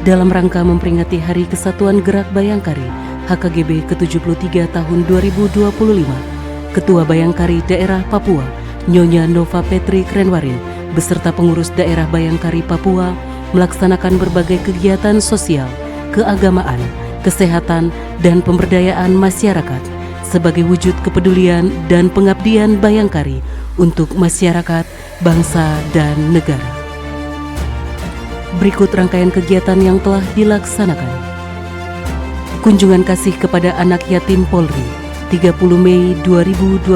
dalam rangka memperingati Hari Kesatuan Gerak Bayangkari HKGB ke-73 tahun 2025, Ketua Bayangkari Daerah Papua, Nyonya Nova Petri Krenwarin, beserta pengurus daerah Bayangkari Papua melaksanakan berbagai kegiatan sosial, keagamaan, kesehatan, dan pemberdayaan masyarakat sebagai wujud kepedulian dan pengabdian Bayangkari untuk masyarakat, bangsa, dan negara. Berikut rangkaian kegiatan yang telah dilaksanakan. Kunjungan kasih kepada anak yatim Polri, 30 Mei 2025.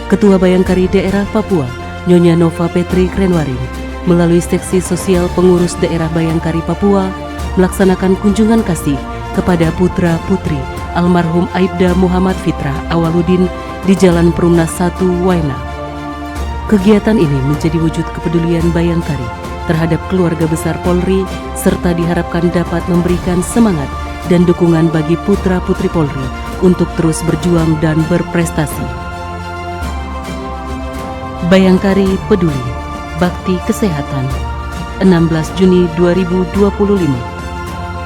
Ketua Bayangkari Daerah Papua, Nyonya Nova Petri Krenwarin, melalui seksi sosial pengurus daerah Bayangkari Papua, melaksanakan kunjungan kasih kepada putra-putri almarhum Aibda Muhammad Fitrah Awaludin di Jalan Perumnas 1 Waena. Kegiatan ini menjadi wujud kepedulian Bayangkari terhadap keluarga besar Polri, serta diharapkan dapat memberikan semangat dan dukungan bagi putra-putri Polri untuk terus berjuang dan berprestasi. Bayangkari Peduli, Bakti Kesehatan, 16 Juni 2025.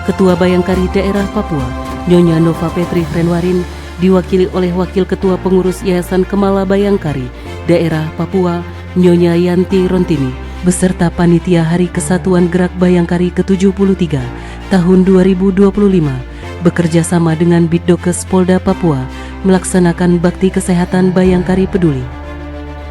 Ketua Bayangkari Daerah Papua, Nyonya Nova Petri Krenwarin, diwakili oleh Wakil Ketua Pengurus Yayasan Kemala Bayangkari Daerah Papua, Nyonya Yanti Rontini, beserta Panitia Hari Kesatuan Gerak Bayangkari ke-73 tahun 2025, bekerja sama dengan Bitdokes Polda Papua melaksanakan Bakti Kesehatan Bayangkari Peduli.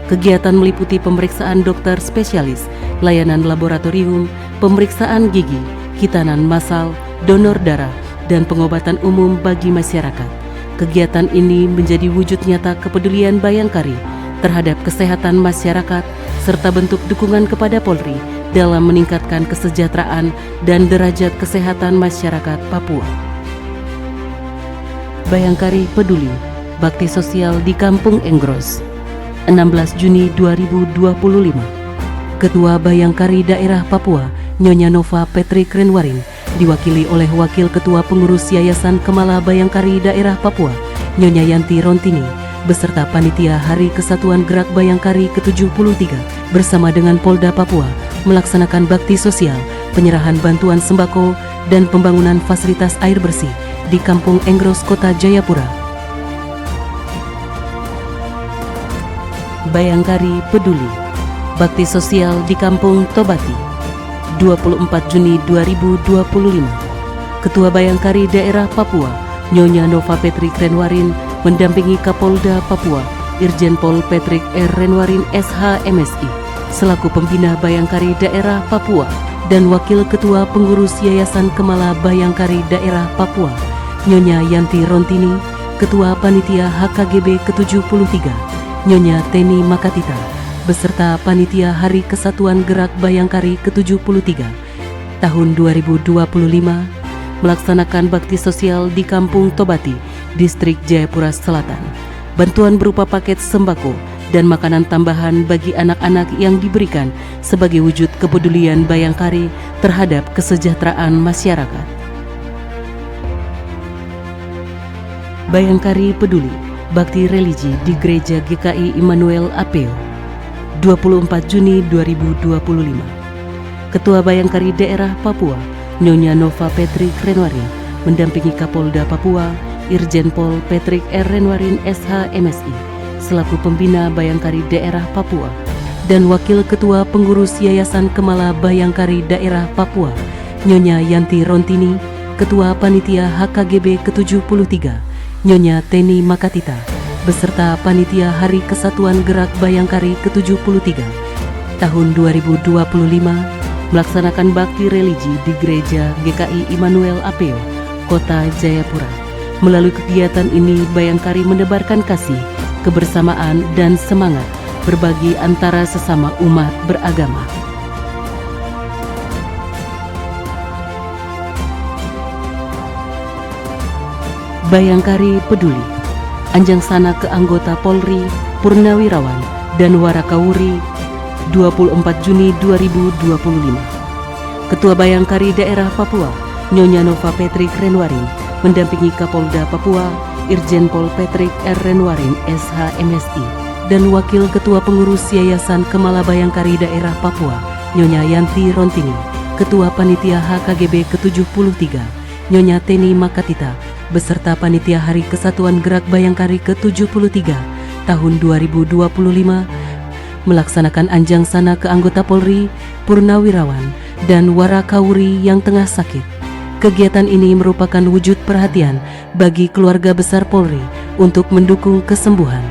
Kegiatan meliputi pemeriksaan dokter spesialis, layanan laboratorium, pemeriksaan gigi, khitanan massal, donor darah, dan pengobatan umum bagi masyarakat. Kegiatan ini menjadi wujud nyata kepedulian Bayangkari terhadap kesehatan masyarakat serta bentuk dukungan kepada Polri dalam meningkatkan kesejahteraan dan derajat kesehatan masyarakat Papua. Bayangkari Peduli, Bakti Sosial di Kampung Enggros, 16 Juni 2025. Ketua Bayangkari Daerah Papua, Nyonya Nova Petri Krenwarin, diwakili oleh Wakil Ketua Pengurus Yayasan Kemala Bayangkari Daerah Papua, Nyonya Yanti Rontini, beserta Panitia Hari Kesatuan Gerak Bayangkari ke-73 bersama dengan Polda Papua melaksanakan bakti sosial, penyerahan bantuan sembako, dan pembangunan fasilitas air bersih di Kampung Enggros, Kota Jayapura. Bayangkari Peduli, Bakti Sosial di Kampung Tobati, 24 Juni 2025. Ketua Bayangkari Daerah Papua, Nyonya Nova Petri Krenwarin, mendampingi Kapolda Papua, Irjen Pol Patrick R. Renwarin SH MSI, selaku pembina Bayangkari Daerah Papua, dan Wakil Ketua Pengurus Yayasan Kemala Bayangkari Daerah Papua, Nyonya Yanti Rontini, Ketua Panitia HKGB ke-73, Nyonya Teni Makatita, beserta Panitia Hari Kesatuan Gerak Bayangkari ke-73 tahun 2025, melaksanakan bakti sosial di Kampung Tobati, Distrik Jayapura Selatan. Bantuan berupa paket sembako dan makanan tambahan bagi anak-anak yang diberikan sebagai wujud kepedulian Bayangkari terhadap kesejahteraan masyarakat. Bayangkari Peduli, Bakti Religi di Gereja GKI Immanuel Apeo, 24 Juni 2025. Ketua Bayangkari Daerah Papua, Nyonya Nova Petri Krenwarin, mendampingi Kapolda Papua, Irjen Pol Patrick R. Renwarin SH MSI, selaku pembina Bayangkari Daerah Papua, dan Wakil Ketua Pengurus Yayasan Kemala Bayangkari Daerah Papua, Nyonya Yanti Rontini, Ketua Panitia HKGB ke-73, Nyonya Teni Makatita, beserta Panitia Hari Kesatuan Gerak Bayangkari ke-73 tahun 2025, melaksanakan bakti religi di Gereja GKI Immanuel Apeo, Kota Jayapura. Melalui kegiatan ini, Bayangkari menebarkan kasih, kebersamaan, dan semangat berbagi antara sesama umat beragama. Bayangkari Peduli, Anjangsana ke anggota Polri, Purnawirawan, dan Warakawuri, 24 Juni 2025. Ketua Bayangkari Daerah Papua, Nyonya Nova Petri Krenwarin, mendampingi Kapolda Papua, Irjen Pol Patrick R. Renwarin SH MSI, dan Wakil Ketua Pengurus Yayasan Kemala Bayangkari Daerah Papua, Nyonya Yanti Rontini, Ketua Panitia HKGB ke-73, Nyonya Teni Makatita, beserta Panitia Hari Kesatuan Gerak Bayangkari ke-73 tahun 2025, melaksanakan anjang sana ke anggota Polri, Purnawirawan, dan Warakauri yang tengah sakit. Kegiatan ini merupakan wujud perhatian bagi keluarga besar Polri untuk mendukung kesembuhan.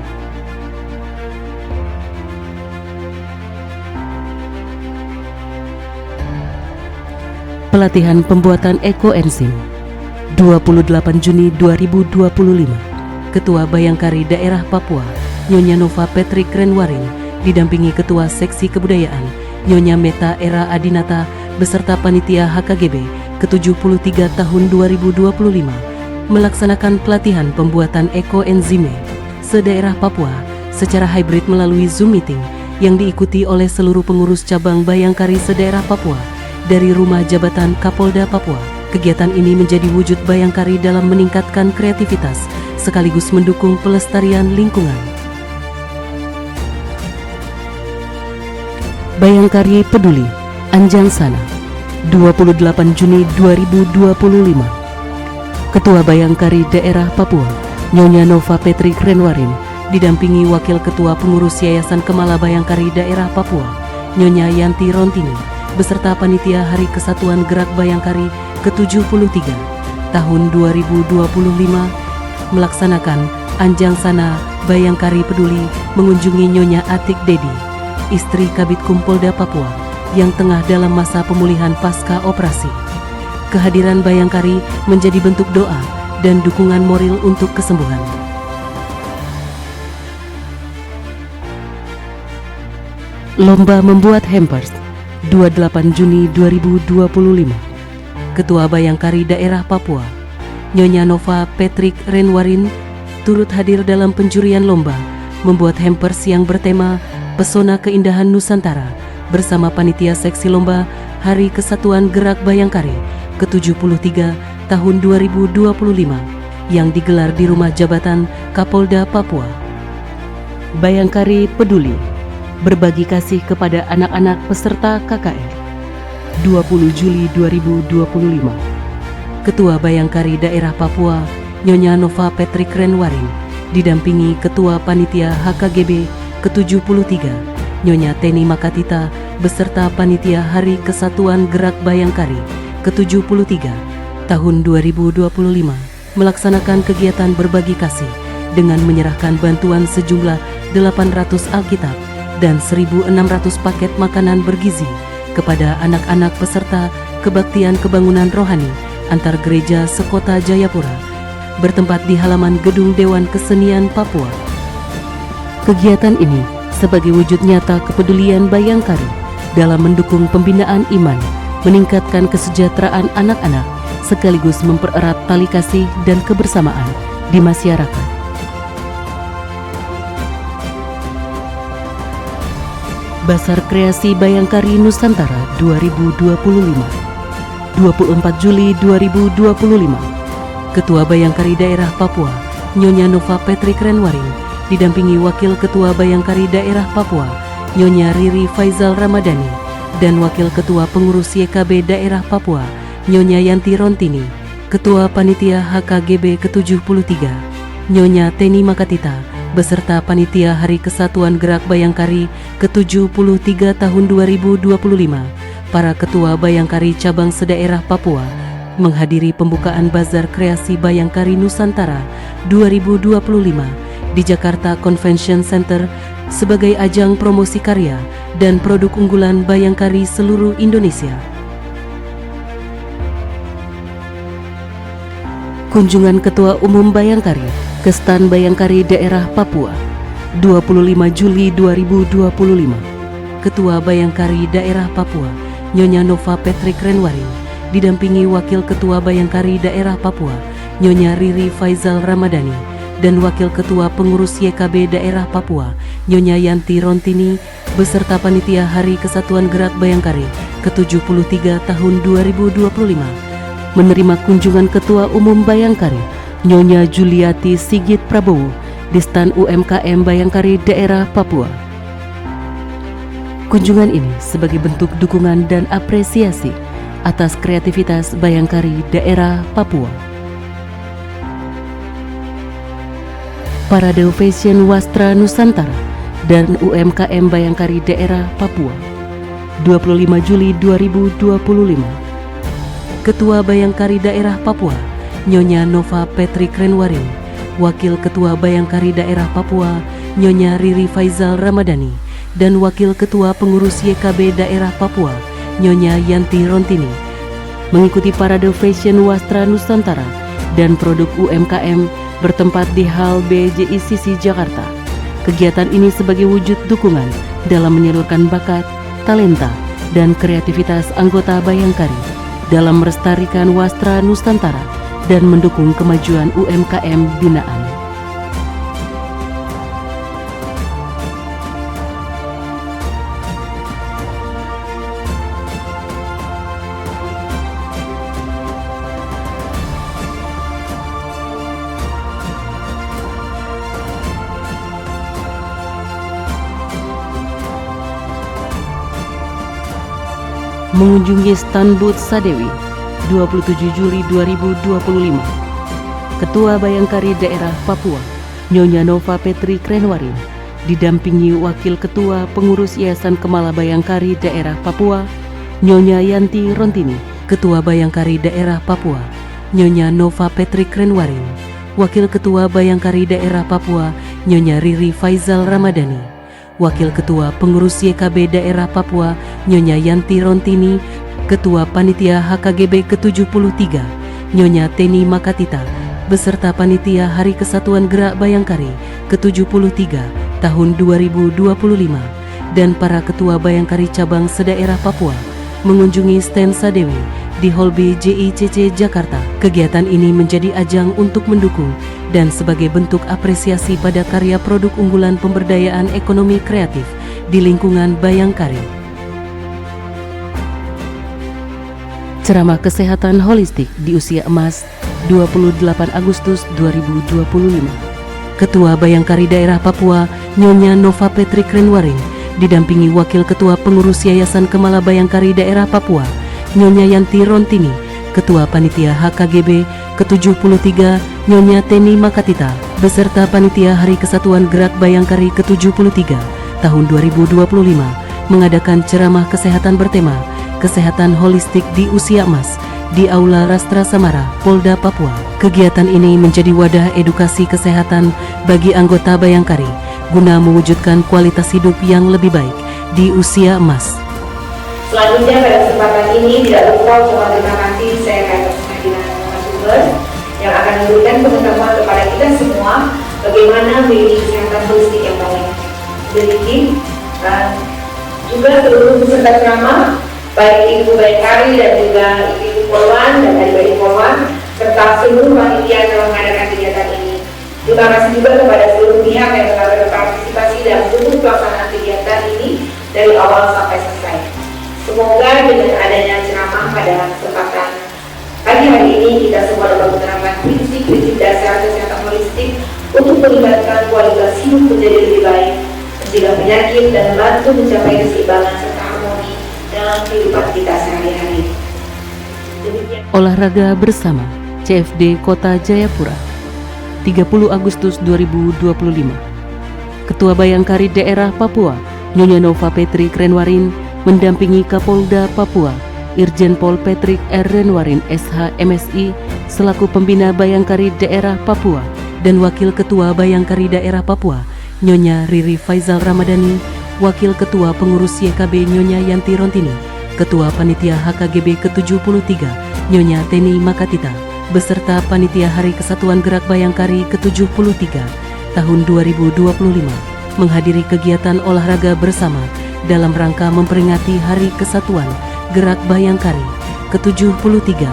Pelatihan pembuatan ekoenzim 28 Juni 2025. Ketua Bayangkari Daerah Papua, Nyonya Nova Patrick Renwarin, didampingi Ketua Seksi Kebudayaan, Nyonya Meta Era Adinata, beserta Panitia HKGB ke-73 tahun 2025, melaksanakan pelatihan pembuatan ekoenzime se-daerah Papua secara hybrid melalui Zoom Meeting yang diikuti oleh seluruh pengurus cabang Bayangkari se-daerah Papua dari Rumah Jabatan Kapolda Papua. Kegiatan ini menjadi wujud Bayangkari dalam meningkatkan kreativitas sekaligus mendukung pelestarian lingkungan. Bayangkari Peduli, Anjang Sana, 28 Juni 2025. Ketua Bayangkari Daerah Papua, Nyonya Nova Patrick Renwarin, didampingi Wakil Ketua Pengurus Yayasan Kemala Bayangkari Daerah Papua, Nyonya Yanti Rontini, beserta Panitia Hari Kesatuan Gerak Bayangkari ke-73 tahun 2025, melaksanakan Anjang Sana Bayangkari Peduli mengunjungi Nyonya Atik Dedi, istri Kabid Kumpolda Papua yang tengah dalam masa pemulihan pasca operasi. Kehadiran Bayangkari menjadi bentuk doa dan dukungan moral untuk kesembuhan. Lomba membuat hampers 28 Juni 2025. Ketua Bayangkari Daerah Papua, Nyonya Nova Patrick Renwarin, turut hadir dalam penjurian lomba membuat hampers yang bertema Pesona Keindahan Nusantara bersama Panitia Seksi Lomba Hari Kesatuan Gerak Bayangkari ke-73 tahun 2025 yang digelar di Rumah Jabatan Kapolda Papua. Bayangkari Peduli, berbagi kasih kepada anak-anak peserta KKR, 20 Juli 2025. Ketua Bayangkari Daerah Papua, Nyonya Nova Patrick Renwarin, didampingi Ketua Panitia HKGB ke-73, Nyonya Teni Makatita, beserta Panitia Hari Kesatuan Gerak Bayangkari ke-73 tahun 2025, melaksanakan kegiatan berbagi kasih dengan menyerahkan bantuan sejumlah 800 Alkitab dan 1.600 paket makanan bergizi kepada anak-anak peserta kebaktian kebangunan rohani antar gereja sekota Jayapura, bertempat di halaman Gedung Dewan Kesenian Papua. Kegiatan ini sebagai wujud nyata kepedulian Bayangkari dalam mendukung pembinaan iman, meningkatkan kesejahteraan anak-anak, sekaligus mempererat tali kasih dan kebersamaan di masyarakat. Basar Kreasi Bayangkari Nusantara 2025, 24 Juli 2025. Ketua Bayangkari Daerah Papua, Nyonya Nova Patrick Renwarin, didampingi Wakil Ketua Bayangkari Daerah Papua, Nyonya Riri Faizal Ramadhani, dan Wakil Ketua Pengurus YKB Daerah Papua, Nyonya Yanti Rontini, Ketua Panitia HKGB ke-73, Nyonya Teni Makatita, beserta Panitia Hari Kesatuan Gerak Bayangkari ke-73 tahun 2025, para Ketua Bayangkari Cabang se-daerah Papua, menghadiri pembukaan Bazar Kreasi Bayangkari Nusantara 2025 di Jakarta Convention Center sebagai ajang promosi karya dan produk unggulan Bayangkari seluruh Indonesia. Kunjungan Ketua Umum Bayangkari ke Stan Bayangkari Daerah Papua, 25 Juli 2025. Ketua Bayangkari Daerah Papua, Nyonya Nova Patrick Renwarin, didampingi Wakil Ketua Bayangkari Daerah Papua, Nyonya Riri Faizal Ramadhani, dan Wakil Ketua Pengurus YKB Daerah Papua, Nyonya Yanti Rontini, beserta Panitia Hari Kesatuan Gerak Bayangkari ke-73 tahun 2025, menerima kunjungan Ketua Umum Bayangkari, Nyonya Juliati Sigit Prabowo, di Stan UMKM Bayangkari Daerah Papua. Kunjungan ini sebagai bentuk dukungan dan apresiasi atas kreativitas Bayangkari daerah Papua. Parade Fashion Wastra Nusantara dan UMKM Bayangkari daerah Papua 25 Juli 2025. Ketua Bayangkari daerah Papua Nyonya Nova Patrick Renwarin, Wakil Ketua Bayangkari daerah Papua Nyonya Riri Faizal Ramadhani, dan Wakil Ketua Pengurus YKB daerah Papua Nyonya Yanti Rontini mengikuti Parade Fashion Wastra Nusantara dan produk UMKM bertempat di Hal BJICC Jakarta. Kegiatan ini sebagai wujud dukungan dalam menyalurkan bakat, talenta, dan kreativitas anggota Bayangkari dalam melestarikan wastra Nusantara dan mendukung kemajuan UMKM binaan. Mengunjungi stand booth Sadewi 27 Juli 2025. Ketua Bayangkari daerah Papua Nyonya Nova Patrick Renwarin didampingi Wakil Ketua Pengurus Yayasan Kemala Bayangkari daerah Papua Nyonya Yanti Rontini, Ketua Bayangkari daerah Papua Nyonya Nova Patrick Renwarin, Wakil Ketua Bayangkari daerah Papua Nyonya Riri Faizal Ramadhani, Wakil Ketua Pengurus YKB daerah Papua Nyonya Yanti Rontini, Ketua Panitia HKGB ke-73 Nyonya Teni Makatita, beserta Panitia Hari Kesatuan Gerak Bayangkari ke-73 tahun 2025, dan para Ketua Bayangkari Cabang se-daerah Papua mengunjungi stand Sadewi di Hall BJICC Jakarta. Kegiatan ini menjadi ajang untuk mendukung dan sebagai bentuk apresiasi pada karya produk unggulan pemberdayaan ekonomi kreatif di lingkungan Bayangkari. Ceramah kesehatan holistik di usia emas 28 Agustus 2025. Ketua Bayangkari daerah Papua Nyonya Nova Patrick Renwarin didampingi Wakil Ketua Pengurus Yayasan Kemala Bayangkari daerah Papua Nyonya Yanti Rontini, Ketua Panitia HKGB ke-73 Nyonya Teni Makatita, beserta Panitia Hari Kesatuan Gerak Bayangkari ke-73 tahun 2025 mengadakan ceramah kesehatan bertema Kesehatan Holistik di Usia Emas di Aula Rastra Samara, Polda Papua. Kegiatan ini menjadi wadah edukasi kesehatan bagi anggota Bayangkari guna mewujudkan kualitas hidup yang lebih baik di usia emas. Selanjutnya pada kesempatan ini tidak lupa untuk terima kasih saya Kak Dinas Narasumber yang akan memberikan pengetahuan kepada kita semua bagaimana memiliki kesehatan holistik yang baik. Demikian juga seluruh peserta ceramah, baik Ibu Bayangkari dan juga Ibu Polwan dan Adik-adik Polwan serta seluruh panitia yang mengadakan kegiatan ini. Terima kasih juga kepada seluruh pihak yang telah berpartisipasi dalam seluruh pelaksanaan kegiatan ini dari awal sampai selesai. Semoga dengan adanya ceramah pada kesempatan pagi hari ini kita semua dapat menerapkan prinsip-prinsip dasar kesehatan holistik untuk meningkatkan kualitas hidup menjadi lebih baik, mencegah penyakit dan membantu mencapai keseimbangan serta harmoni dalam kehidupan kita sehari-hari. Olahraga bersama CFD Kota Jayapura 30 Agustus 2025. Ketua Bayangkari daerah Papua Nyonya Nova Patrick Renwarin mendampingi Kapolda Papua Irjen Pol Patrick R. Renwarin SH MSI selaku pembina Bayangkari daerah Papua dan Wakil Ketua Bayangkari daerah Papua Nyonya Riri Faizal Ramadhani, Wakil Ketua Pengurus YKB Nyonya Yanti Rontini, Ketua Panitia HKGB ke-73 Nyonya Teni Makatita, beserta Panitia Hari Kesatuan Gerak Bayangkari ke-73 tahun 2025 menghadiri kegiatan olahraga bersama dalam rangka memperingati Hari Kesatuan Gerak Bayangkari ke-73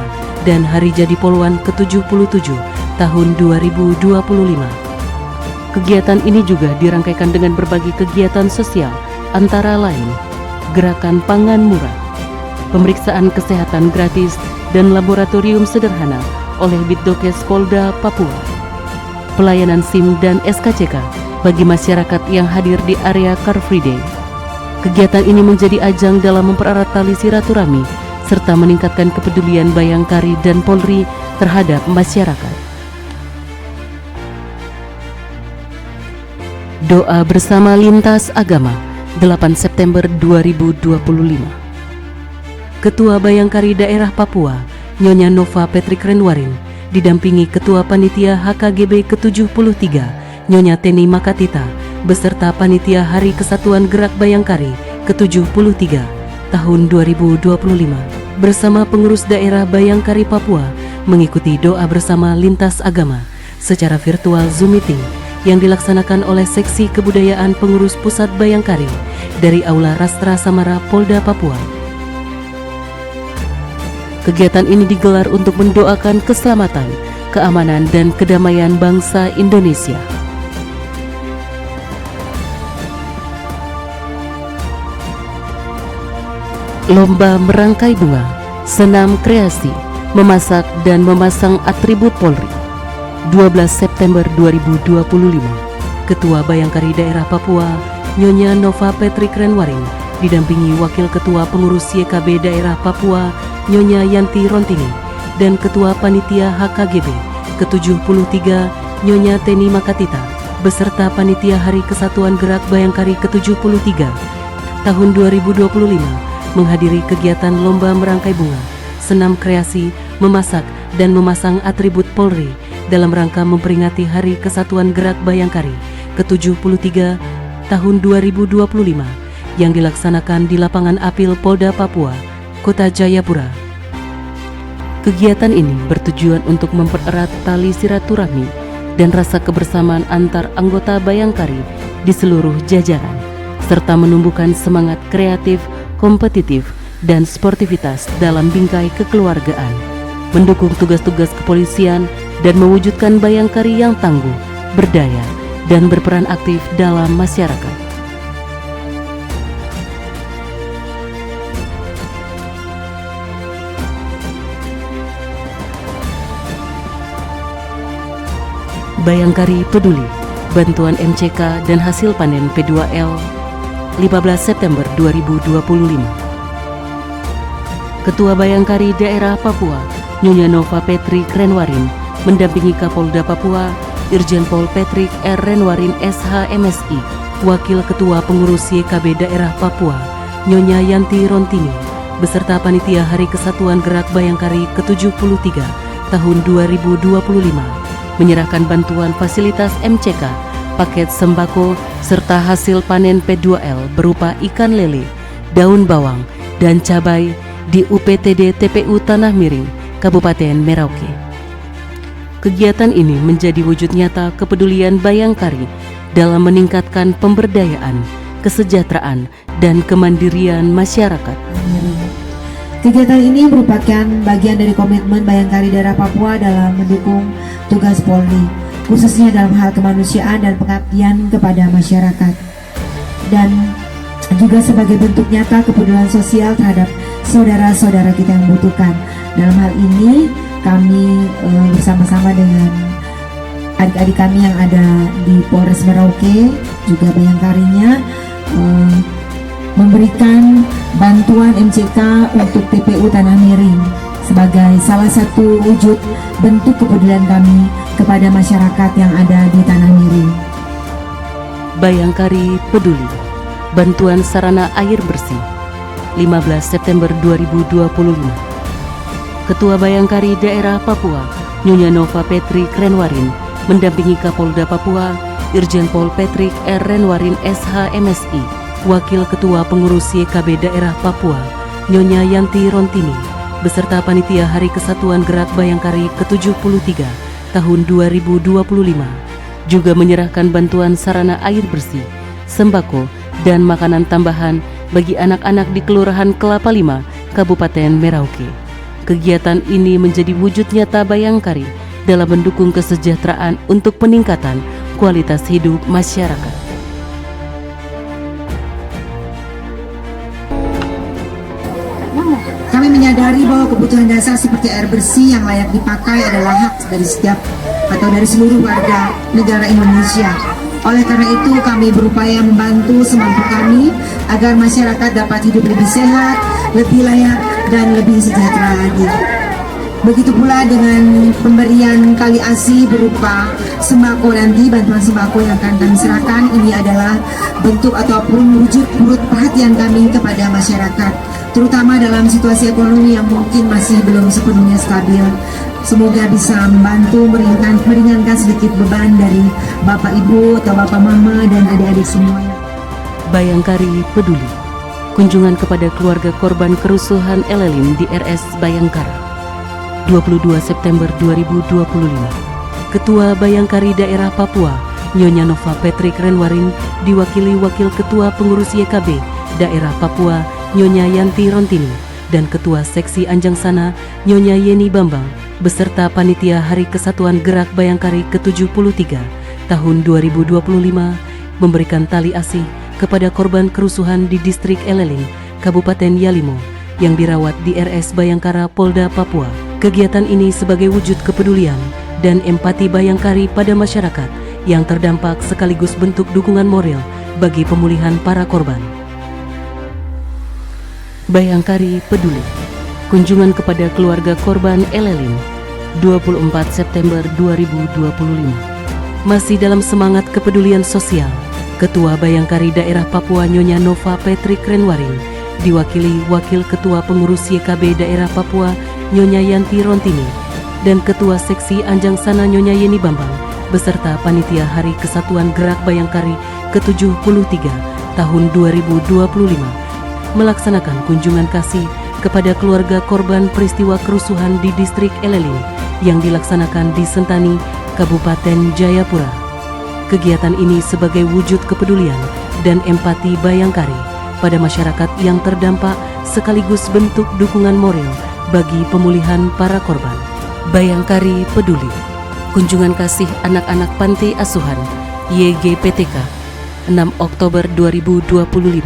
dan Hari Jadi Polwan ke-77 tahun 2025. Kegiatan ini juga dirangkaikan dengan berbagai kegiatan sosial, antara lain Gerakan Pangan Murah, pemeriksaan kesehatan gratis dan laboratorium sederhana oleh Bitdokes Polda Papua, pelayanan SIM dan SKCK bagi masyarakat yang hadir di area Car Free Day. Kegiatan ini menjadi ajang dalam mempererat tali silaturahmi serta meningkatkan kepedulian Bayangkari dan Polri terhadap masyarakat. Doa bersama lintas agama 8 September 2025. Ketua Bayangkari Daerah Papua, Nyonya Nova Patrick Renwarin, didampingi Ketua Panitia HKGB ke-73, Nyonya Teni Makatita, beserta Panitia Hari Kesatuan Gerak Bayangkari ke-73 tahun 2025, bersama pengurus daerah Bayangkari Papua mengikuti doa bersama lintas agama secara virtual Zoom meeting yang dilaksanakan oleh Seksi Kebudayaan Pengurus Pusat Bayangkari dari Aula Rastra Samara Polda Papua. Kegiatan ini digelar untuk mendoakan keselamatan, keamanan, dan kedamaian bangsa Indonesia. Lomba merangkai bunga, senam kreasi, memasak dan memasang atribut Polri. 12 September 2025, Ketua Bayangkari Daerah Papua, Nyonya Nova Patrick Renwarin, didampingi Wakil Ketua Pengurus YKB Daerah Papua, Nyonya Yanti Rontini, dan Ketua Panitia HKGB ke-73, Nyonya Teni Makatita, beserta Panitia Hari Kesatuan Gerak Bayangkari ke-73 tahun 2025, menghadiri kegiatan lomba merangkai bunga, senam kreasi, memasak, dan memasang atribut Polri dalam rangka memperingati Hari Kesatuan Gerak Bayangkari ke-73 tahun 2025 yang dilaksanakan di Lapangan Apil Polda Papua, Kota Jayapura. Kegiatan ini bertujuan untuk mempererat tali silaturahmi dan rasa kebersamaan antar anggota Bayangkari di seluruh jajaran, serta menumbuhkan semangat kreatif, kompetitif, dan sportivitas dalam bingkai kekeluargaan, mendukung tugas-tugas kepolisian, dan mewujudkan Bayangkari yang tangguh, berdaya, dan berperan aktif dalam masyarakat. Bayangkari Peduli, bantuan MCK dan hasil panen P2L, 15 September 2025. Ketua Bayangkari Daerah Papua, Nyonya Nova Patrick Renwarin, mendampingi Kapolda Papua, Irjen Pol Patrick R. Renwarin SH MSI, Wakil Ketua Pengurus YKB Daerah Papua, Nyonya Yanti Rontini, beserta Panitia Hari Kesatuan Gerak Bayangkari ke-73 tahun 2025, menyerahkan bantuan fasilitas MCK, paket sembako, serta hasil panen P2L berupa ikan lele, daun bawang, dan cabai di UPTD TPU Tanah Miring, Kabupaten Merauke. Kegiatan ini menjadi wujud nyata kepedulian Bayangkari dalam meningkatkan pemberdayaan, kesejahteraan, dan kemandirian masyarakat. Kegiatan ini merupakan bagian dari komitmen Bayangkari Daerah Papua dalam mendukung tugas Polri, khususnya dalam hal kemanusiaan dan pengabdian kepada masyarakat, dan juga sebagai bentuk nyata kepedulian sosial terhadap saudara-saudara kita yang membutuhkan. Dalam hal ini kami bersama-sama dengan adik-adik kami yang ada di Polres Merauke, juga Bayangkarinya, memberikan bantuan MCK untuk TPU Tanah Miring sebagai salah satu wujud bentuk kepedulian kami kepada masyarakat yang ada di Tanah Miring. Bayangkari Peduli, bantuan sarana air bersih, 15 September 2025. Ketua Bayangkari Daerah Papua, Nyonya Nova Patrick Renwarin, mendampingi Kapolda Papua, Irjen Pol Patrick R. Renwarin SH MSI, Wakil Ketua Pengurus YKB Daerah Papua, Nyonya Yanti Rontini, beserta Panitia Hari Kesatuan Gerak Bayangkari ke-73 tahun 2025, juga menyerahkan bantuan sarana air bersih, sembako, dan makanan tambahan bagi anak-anak di Kelurahan Kelapa Lima, Kabupaten Merauke. Kegiatan ini menjadi wujud nyata Bayangkari dalam mendukung kesejahteraan untuk peningkatan kualitas hidup masyarakat. Kami menyadari bahwa kebutuhan dasar seperti air bersih yang layak dipakai adalah hak dari setiap atau dari seluruh warga negara Indonesia. Oleh karena itu kami berupaya membantu semampu kami agar masyarakat dapat hidup lebih sehat, lebih layak, dan lebih sejahtera lagi. Begitu pula dengan pemberian Kali ASI berupa sembako nanti, bantuan sembako yang akan kami serahkan. Ini adalah bentuk ataupun wujud turut perhatian kami kepada masyarakat, terutama dalam situasi ekonomi yang mungkin masih belum sepenuhnya stabil. Semoga bisa membantu meringankan sedikit beban dari Bapak Ibu atau Bapak Mama dan adik-adik semuanya. Bayangkari Peduli. Kunjungan kepada keluarga korban kerusuhan Elelin di RS Bayangkara. 22 September 2025. Ketua Bayangkari Daerah Papua, Nyonya Nova Patrick Renwarin, diwakili Wakil Ketua Pengurus YKB Daerah Papua, Nyonya Yanti Rontini, dan Ketua Seksi Anjang Sana, Nyonya Yeni Bambang, beserta Panitia Hari Kesatuan Gerak Bayangkari ke-73 tahun 2025, memberikan tali asih kepada korban kerusuhan di Distrik Elelin, Kabupaten Yalimo, yang dirawat di RS Bayangkara, Polda Papua. Kegiatan ini sebagai wujud kepedulian dan empati Bayangkari pada masyarakat yang terdampak sekaligus bentuk dukungan moral bagi pemulihan para korban. Bayangkari Peduli. Kunjungan kepada keluarga korban Elelin. 24 September 2025. Masih dalam semangat kepedulian sosial, Ketua Bayangkari Daerah Papua Nyonya Nova Patrick Renwarin diwakili Wakil Ketua Pengurus YKB Daerah Papua Nyonya Yanti Rontini dan Ketua Seksi Anjang Sana Nyonya Yeni Bambang beserta Panitia Hari Kesatuan Gerak Bayangkari ke-73 tahun 2025 melaksanakan kunjungan kasih kepada keluarga korban peristiwa kerusuhan di Distrik Elelin yang dilaksanakan di Sentani, Kabupaten Jayapura. Kegiatan ini sebagai wujud kepedulian dan empati Bayangkari pada masyarakat yang terdampak sekaligus bentuk dukungan moral bagi pemulihan para korban. Bayangkari Peduli. Kunjungan kasih anak-anak Panti Asuhan YGPTK 6 Oktober 2025.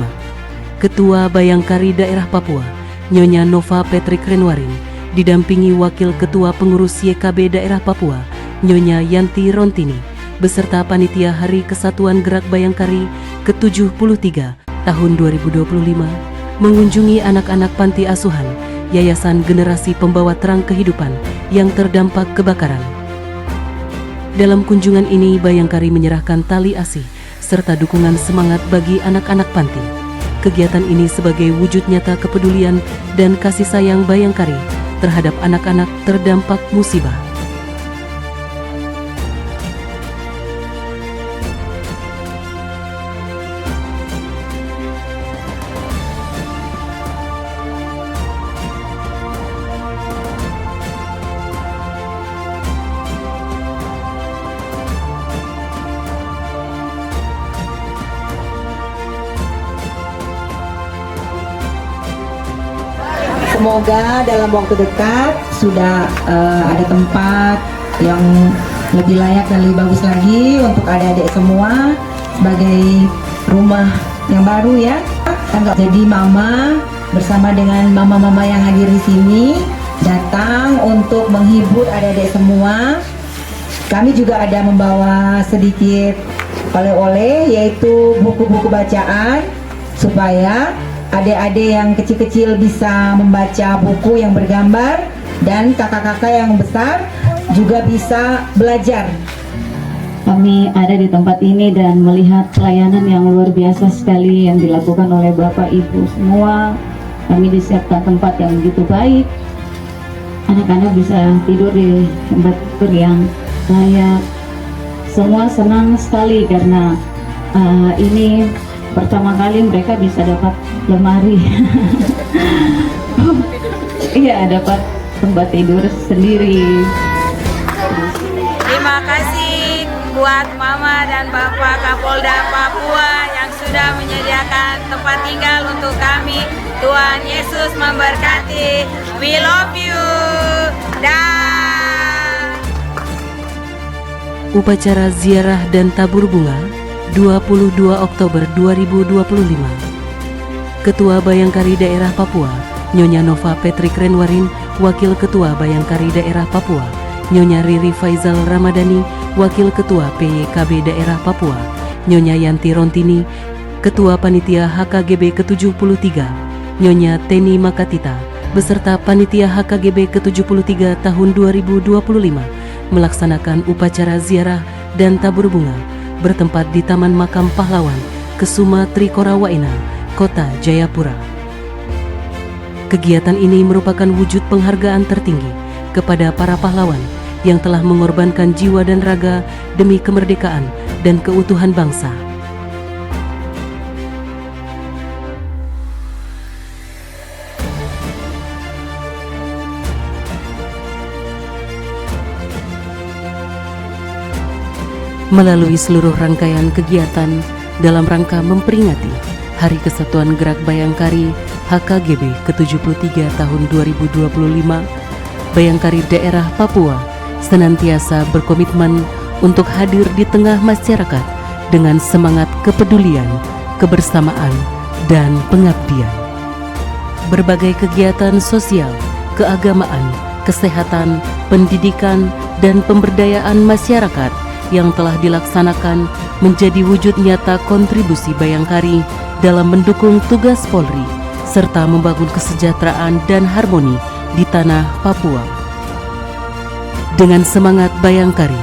Ketua Bayangkari Daerah Papua Nyonya Nova Patrick Renwarin didampingi Wakil Ketua Pengurus YKB Daerah Papua Nyonya Yanti Rontini beserta Panitia Hari Kesatuan Gerak Bayangkari ke-73 tahun 2025 mengunjungi anak-anak Panti Asuhan Yayasan Generasi Pembawa Terang Kehidupan yang terdampak kebakaran. Dalam kunjungan ini, Bayangkari menyerahkan tali asih serta dukungan semangat bagi anak-anak panti. Kegiatan ini sebagai wujud nyata kepedulian dan kasih sayang Bayangkari terhadap anak-anak terdampak musibah. Semoga dalam waktu dekat sudah ada tempat yang lebih layak dan lebih bagus lagi untuk adik-adik semua sebagai rumah yang baru ya. Jadi mama bersama dengan mama-mama yang hadir di sini datang untuk menghibur adik-adik semua. Kami juga ada membawa sedikit oleh-oleh yaitu buku-buku bacaan supaya adik-adik yang kecil-kecil bisa membaca buku yang bergambar dan kakak-kakak yang besar juga bisa belajar. Kami ada di tempat ini dan melihat pelayanan yang luar biasa sekali yang dilakukan oleh Bapak Ibu semua. Kami disiapkan tempat yang begitu baik. Anak-anak bisa tidur di tempat tidur yang layak. Semua senang sekali karena ini pertama kali mereka bisa dapat lemari. Iya, dapat tempat tidur sendiri. Terima kasih buat Mama dan Bapak Kapolda Papua yang sudah menyediakan tempat tinggal untuk kami. Tuhan Yesus memberkati. We love you. Dan Upacara ziarah dan tabur bunga 22 Oktober 2025. Ketua Bayangkari Daerah Papua Nyonya Nova Patrick Renwarin, Wakil Ketua Bayangkari Daerah Papua Nyonya Riri Faizal Ramadhani, Wakil Ketua PYKB Daerah Papua Nyonya Yanti Rontini, Ketua Panitia HKGB ke-73 Nyonya Teni Makatita, beserta Panitia HKGB ke-73 tahun 2025 melaksanakan upacara ziarah dan tabur bunga bertempat di Taman Makam Pahlawan, Kesuma Trikora Waena, Kota Jayapura. Kegiatan ini merupakan wujud penghargaan tertinggi kepada para pahlawan yang telah mengorbankan jiwa dan raga demi kemerdekaan dan keutuhan bangsa. Melalui seluruh rangkaian kegiatan dalam rangka memperingati Hari Kesatuan Gerak Bayangkari HKGB ke-73 tahun 2025, Bayangkari daerah Papua senantiasa berkomitmen untuk hadir di tengah masyarakat dengan semangat kepedulian, kebersamaan, dan pengabdian. Berbagai kegiatan sosial, keagamaan, kesehatan, pendidikan, dan pemberdayaan masyarakat yang telah dilaksanakan menjadi wujud nyata kontribusi Bayangkari dalam mendukung tugas Polri serta membangun kesejahteraan dan harmoni di tanah Papua. Dengan semangat Bayangkari,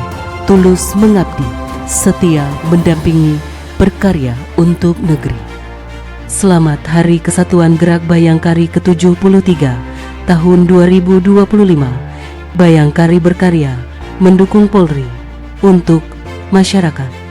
tulus mengabdi, setia mendampingi, berkarya untuk negeri. Selamat Hari Kesatuan Gerak Bayangkari ke-73 tahun 2025. Bayangkari berkarya mendukung Polri untuk masyarakat.